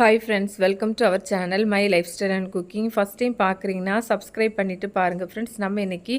Hi friends, welcome to our channel my lifestyle and cooking. First time பார்க்குறீங்கன்னா subscribe பண்ணிவிட்டு பாருங்கள் friends. நம்ம இன்றைக்கி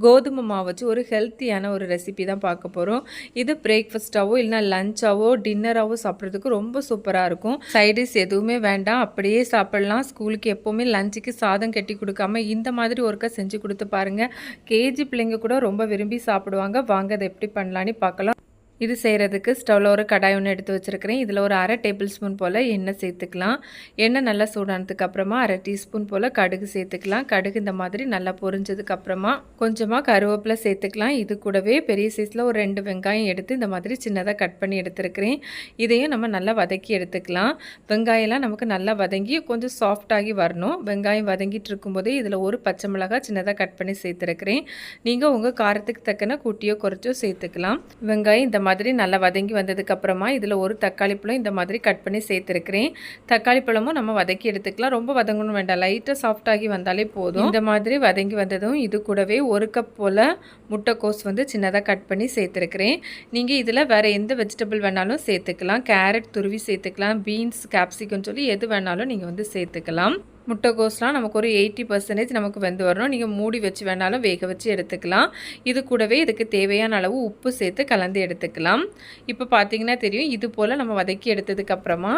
கோதுமை மாவு வச்சு ஒரு ஹெல்த்தியான ஒரு ரெசிபி தான் பார்க்க போகிறோம். இது பிரேக்ஃபாஸ்ட்டாவோ இல்லைனா லஞ்சாவோ டின்னராகவோ சாப்பிட்றதுக்கு ரொம்ப சூப்பராக இருக்கும். சைடிஷ் எதுவுமே வேண்டாம், அப்படியே சாப்பிட்லாம். ஸ்கூலுக்கு எப்போவுமே லஞ்சுக்கு சாதம் கட்டி கொடுக்காம இந்த மாதிரி ஒருக்கா செஞ்சு கொடுத்து பாருங்கள். கேஜி பிள்ளைங்க கூட ரொம்ப விரும்பி சாப்பிடுவாங்க. வாங்க அதை எப்படி பண்ணலான்னு பார்க்கலாம். இது செய்கிறதுக்கு ஸ்டவ்வில் ஒரு கடாய் ஒன்று எடுத்து வச்சுருக்கிறேன். இதில் ஒரு அரை டேபிள் ஸ்பூன் போல் எண்ணெய் சேர்த்துக்கலாம். எண்ணெய் நல்லா சூடானதுக்கு அப்புறமா அரை டீஸ்பூன் போல் கடுகு சேர்த்துக்கலாம். கடுகு இந்த மாதிரி நல்லா பொரிஞ்சதுக்கு அப்புறமா கொஞ்சமாக கருவேப்பிலை சேர்த்துக்கலாம். இது கூடவே பெரிய சைஸில் ஒரு 2 வெங்காயம் எடுத்து இந்த மாதிரி சின்னதாக கட் பண்ணி எடுத்துருக்கிறேன். இதையும் நம்ம நல்லா வதக்கி எடுத்துக்கலாம். வெங்காயம்லாம் நமக்கு நல்லா வதங்கி கொஞ்சம் சாஃப்டாகி வரணும். வெங்காயம் வதங்கிட்டு இருக்கும்போதே இதில் ஒரு பச்சை மிளகாய் சின்னதாக கட் பண்ணி சேர்த்துருக்கிறேன். நீங்கள் உங்கள் காரத்துக்கு தக்கன கூட்டியோ குறைச்சோ சேர்த்துக்கலாம். வெங்காயம் இந்த மாதிரி நல்லா வதங்கி வந்ததுக்கு அப்புறமா இதில் ஒரு தக்காளி பழம் இந்த மாதிரி கட் பண்ணி சேர்த்துருக்கிறேன். தக்காளி பழமும் நம்ம வதக்கி எடுத்துக்கலாம். ரொம்ப வதங்கணும் வேண்டாம், லைட்டாக சாஃப்டாகி வந்தாலே போதும். இந்த மாதிரி வதங்கி வந்ததும் இது கூடவே 1 கப் போல் முட்டைக்கோஸ் சின்னதாக கட் பண்ணி சேர்த்துருக்கிறேன். நீங்கள் இதில் வேறு எந்த வெஜிடபிள் வேணாலும் சேர்த்துக்கலாம். கேரட் துருவி சேர்த்துக்கலாம், பீன்ஸ், கேப்சிகம் சொல்லி எது வேணாலும் நீங்கள் சேர்த்துக்கலாம். முட்டைக்கோஸ்லாம் நமக்கு ஒரு 80% நமக்கு வெந்து வரணும். நீங்கள் மூடி வச்சு வேணாலும் வேக வச்சு எடுத்துக்கலாம். இது கூடவே இதுக்கு தேவையான அளவு உப்பு சேர்த்து கலந்து எடுத்துக்கலாம். இப்போ பார்த்தீங்கன்னா தெரியும், இது போல் நம்ம வதக்கி எடுத்ததுக்கப்புறமா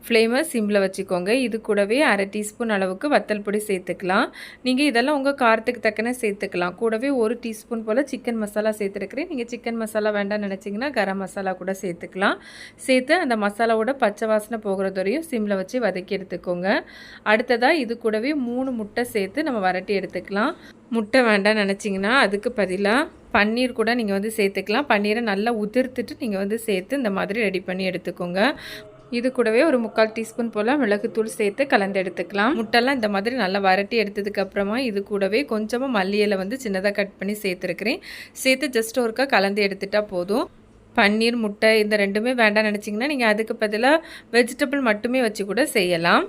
ஃப்ளேமை சிம்மில் வச்சுக்கோங்க. இது கூடவே அரை டீஸ்பூன் அளவுக்கு வத்தல் பொடி சேர்த்துக்கலாம். நீங்கள் இதெல்லாம் உங்கள் காரத்துக்கு தக்கன சேர்த்துக்கலாம். கூடவே 1 டீஸ்பூன் போல் சிக்கன் மசாலா சேர்த்துருக்கிறேன். நீங்கள் சிக்கன் மசாலா வேண்டாம்னு நினச்சிங்கன்னா கரம் மசாலா கூட சேர்த்துக்கலாம். சேர்த்து அந்த மசாலாவோட பச்சை வாசனை போகிறது வரையும் சிம்மில் வச்சு வதக்கி எடுத்துக்கோங்க. அடுத்ததாக இது கூடவே 3 முட்டை சேர்த்து நம்ம வரட்டி எடுத்துக்கலாம். முட்டை வேண்டாம்னு நினச்சிங்கன்னா அதுக்கு பதிலாக பன்னீர் கூட நீங்கள் சேர்த்துக்கலாம். பன்னீரை நல்லா உதிர்த்துட்டு நீங்கள் சேர்த்து இந்த மாதிரி ரெடி பண்ணி எடுத்துக்கோங்க. இது கூடவே ஒரு 3/4 டீஸ்பூன் போல் மிளகுத்தூள் சேர்த்து கலந்து எடுத்துக்கலாம். முட்டைலாம் இந்த மாதிரி நல்லா வரட்டி எடுத்ததுக்கு அப்புறமா இது கூடவே கொஞ்சமாக மல்லி இலை சின்னதாக கட் பண்ணி சேர்த்துருக்கிறேன். சேர்த்து ஜஸ்ட் ஒருக்கா கலந்து எடுத்துட்டா போதும். பன்னீர், முட்டை இந்த ரெண்டுமே வேண்டாம்னு நினச்சிங்கன்னா நீங்கள் அதுக்கு பதிலாக வெஜிடபிள் மட்டுமே வச்சு கூட செய்யலாம்.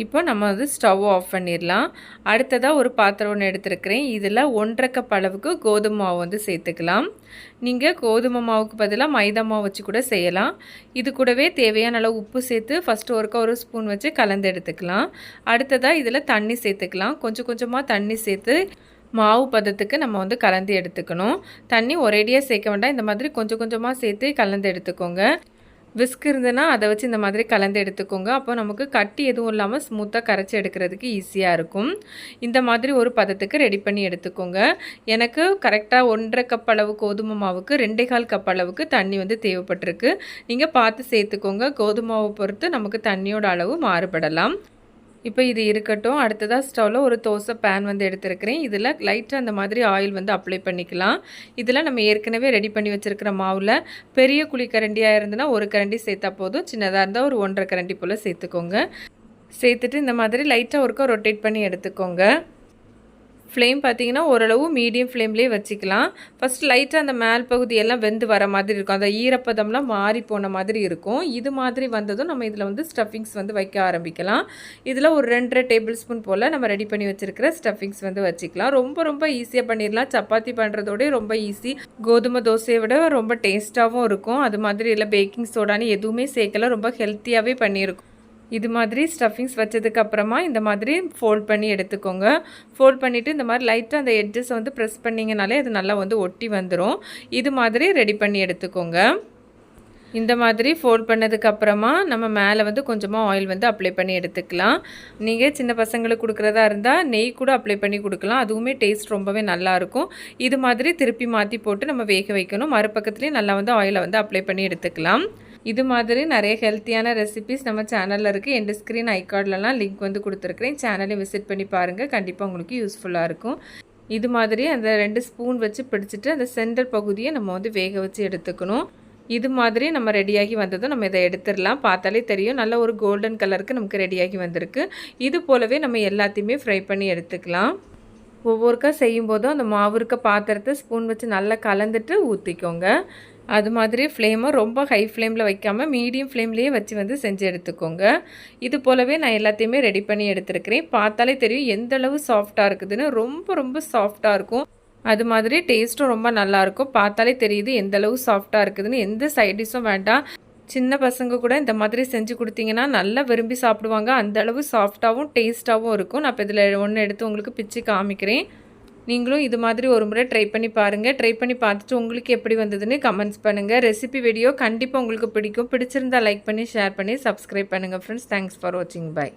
இப்போ நம்ம ஸ்டவ் ஆஃப் பண்ணிடலாம். அடுத்ததாக ஒரு பாத்திரம் ஒன்று எடுத்துருக்கிறேன். இதில் 1/2 கப் அளவுக்கு கோதுமை மாவு சேர்த்துக்கலாம். நீங்கள் கோதுமை மாவுக்கு பதிலாக மைதா மாவு வச்சு கூட செய்யலாம். இது கூடவே தேவையான அளவு உப்பு சேர்த்து ஃபஸ்ட்டு ஒரு ஸ்பூன் வச்சு கலந்து எடுத்துக்கலாம். அடுத்ததாக இதில் தண்ணி சேர்த்துக்கலாம். கொஞ்சம் கொஞ்சமாக தண்ணி சேர்த்து மாவு பதத்துக்கு நம்ம கலந்து எடுத்துக்கணும். தண்ணி ஒரேடியாக சேர்க்க வேண்டாம், இந்த மாதிரி கொஞ்சம் கொஞ்சமாக சேர்த்து கலந்து எடுத்துக்கோங்க. விஸ்க் இருந்ததுன்னா அதை வச்சு இந்த மாதிரி கலந்து எடுத்துக்கோங்க. அப்போ நமக்கு கட்டி எதுவும் இல்லாமல் ஸ்மூத்தாக கரைச்சி எடுக்கிறதுக்கு ஈஸியாக இருக்கும். இந்த மாதிரி ஒரு பதத்துக்கு ரெடி பண்ணி எடுத்துக்கோங்க. எனக்கு கரெக்டாக 1/2 கப் அளவு கோதுமை மாவுக்கு 2.25 கப் அளவுக்கு தண்ணி தேவைப்பட்டிருக்கு. நீங்கள் பார்த்து சேர்த்துக்கோங்க. கோதுமை மாவை பொறுத்து நமக்கு தண்ணியோட அளவு மாறுபடலாம். இப்போ இது இருக்கட்டும். அடுத்ததாக ஸ்டவ்வில் ஒரு தோசை பேன் எடுத்துருக்கிறேன். இதில் லைட்டாக அந்த மாதிரி ஆயில் அப்ளை பண்ணிக்கலாம். இதில் நம்ம ஏற்கனவே ரெடி பண்ணி வச்சுருக்கிற மாவில் பெரிய குழிக்கரண்டியாக இருந்ததுன்னா 1 கரண்டி சேர்த்தா போதும். சின்னதாக இருந்தால் ஒரு 1.5 கரண்டி போல் சேர்த்துக்கோங்க. சேர்த்துட்டு இந்த மாதிரி லைட்டாக ஒருக்கா ரொட்டேட் பண்ணி எடுத்துக்கோங்க. ஃப்ளேம் பார்த்திங்கன்னா ஓரளவு மீடியம் ஃப்ளேம்லேயே வச்சுக்கலாம். ஃபஸ்ட் லைட்டாக அந்த மேல் பகுதியெல்லாம் வெந்து வர மாதிரி இருக்கும். அந்த ஈரப்பதம்லாம் மாறி போன மாதிரி இருக்கும். இது மாதிரி வந்ததும் நம்ம இதில் ஸ்டஃபிங்ஸ் வைக்க ஆரம்பிக்கலாம். இதில் ஒரு 2.5 டேபிள் ஸ்பூன் போல் நம்ம ரெடி பண்ணி வச்சுருக்கிற ஸ்டஃபிங்ஸ் வச்சுக்கலாம். ரொம்ப ரொம்ப ஈஸியாக பண்ணிடலாம். சப்பாத்தி பண்ணுறதோட ரொம்ப ஈஸி. கோதுமை தோசையை விட ரொம்ப டேஸ்ட்டாகவும் இருக்கும். அது மாதிரி இல்லை பேக்கிங் சோடான்னு எதுவுமே சேர்க்கல, ரொம்ப ஹெல்த்தியாகவே பண்ணியிருக்கும். இது மாதிரி ஸ்டஃபிங்ஸ் வச்சதுக்கப்புறமா இந்த மாதிரி ஃபோல்ட் பண்ணி எடுத்துக்கோங்க. ஃபோல்ட் பண்ணிவிட்டு இந்த மாதிரி லைட்டாக அந்த எட்ஜஸை ப்ரெஸ் பண்ணிங்கனாலே அது நல்லா ஒட்டி வந்துடும். இது மாதிரி ரெடி பண்ணி எடுத்துக்கோங்க. இந்த மாதிரி ஃபோல்ட் பண்ணதுக்கப்புறமா நம்ம மேலே கொஞ்சமாக ஆயில் அப்ளை பண்ணி எடுத்துக்கலாம். நீங்கள் சின்ன பசங்களுக்கு கொடுக்குறதா இருந்தால் நெய் கூட அப்ளை பண்ணி கொடுக்கலாம். அதுவுமே டேஸ்ட் ரொம்பவே நல்லாயிருக்கும். இது மாதிரி திருப்பி மாற்றி போட்டு நம்ம வேக வைக்கணும். மறுபக்கத்துலேயும் நல்லா ஆயிலை அப்ளை பண்ணி எடுத்துக்கலாம். இது மாதிரி நிறைய ஹெல்த்தியான ரெசிபிஸ் நம்ம சேனலில் இருக்குது. எண்ட் ஸ்க்ரீன் ஐகார்ட்லலாம் லிங்க் கொடுத்துருக்குறேன். சேனலை விசிட் பண்ணி பாருங்கள். கண்டிப்பாக உங்களுக்கு யூஸ்ஃபுல்லாக இருக்கும். இது மாதிரி அந்த 2 ஸ்பூன் வச்சு பிடிச்சிட்டு அந்த சென்டர் பகுதியை நம்ம வேக வச்சு எடுத்துக்கணும். இது மாதிரி நம்ம ரெடியாகி வந்ததும் நம்ம இதை எடுத்துடலாம். பார்த்தாலே தெரியும் நல்ல ஒரு கோல்டன் கலருக்கு நமக்கு ரெடியாகி வந்திருக்கு. இது போலவே நம்ம எல்லாத்தையுமே ஃப்ரை பண்ணி எடுத்துக்கலாம். ஒவ்வொருக்கா செய்யும்போதும் அந்த மாவு இருக்க பாத்திரத்தை ஸ்பூன் வச்சு நல்லா கலந்துட்டு ஊற்றிக்கோங்க. அது மாதிரி ஃப்ளேமை ரொம்ப ஹை ஃப்ளேமில் வைக்காமல் மீடியம் ஃப்ளேம்லேயே வச்சு செஞ்சு எடுத்துக்கோங்க. இது போலவே நான் எல்லாத்தையுமே ரெடி பண்ணி எடுத்துருக்கிறேன். பார்த்தாலே தெரியும் எந்த அளவு சாஃப்டாக இருக்குதுன்னு. ரொம்ப ரொம்ப சாஃப்டாக இருக்கும். அது மாதிரி டேஸ்ட்டும் ரொம்ப நல்லாயிருக்கும். பார்த்தாலே தெரியுது எந்தளவு சாஃப்டாக இருக்குதுன்னு. எந்த சைட் டிஷ்ஷும் வேண்டாம். சின்ன பசங்க கூட இந்த மாதிரி செஞ்சு கொடுத்தீங்கன்னா நல்லா விரும்பி சாப்பிடுவாங்க. அந்த அளவு சாஃப்ட்டாகவும் டேஸ்ட்டாகவும் இருக்கும். நான் இப்போ இதில் ஒன்று எடுத்து உங்களுக்கு பிச்சு காமிக்கிறேன். நீங்களும் இது மாதிரி ஒரு முறை ட்ரை பண்ணி பாருங்கள். ட்ரை பண்ணி பார்த்துட்டு உங்களுக்கு எப்படி வந்ததுன்னு கமெண்ட்ஸ் பண்ணுங்கள். ரெசிபி வீடியோ கண்டிப்பாக உங்களுக்கு பிடிக்கும். பிடிச்சிருந்தா லைக் பண்ணி ஷேர் பண்ணி சப்ஸ்கிரைப் பண்ணுங்கள் ஃப்ரெண்ட்ஸ். தேங்க்ஸ் ஃபார் வாட்சிங். பை.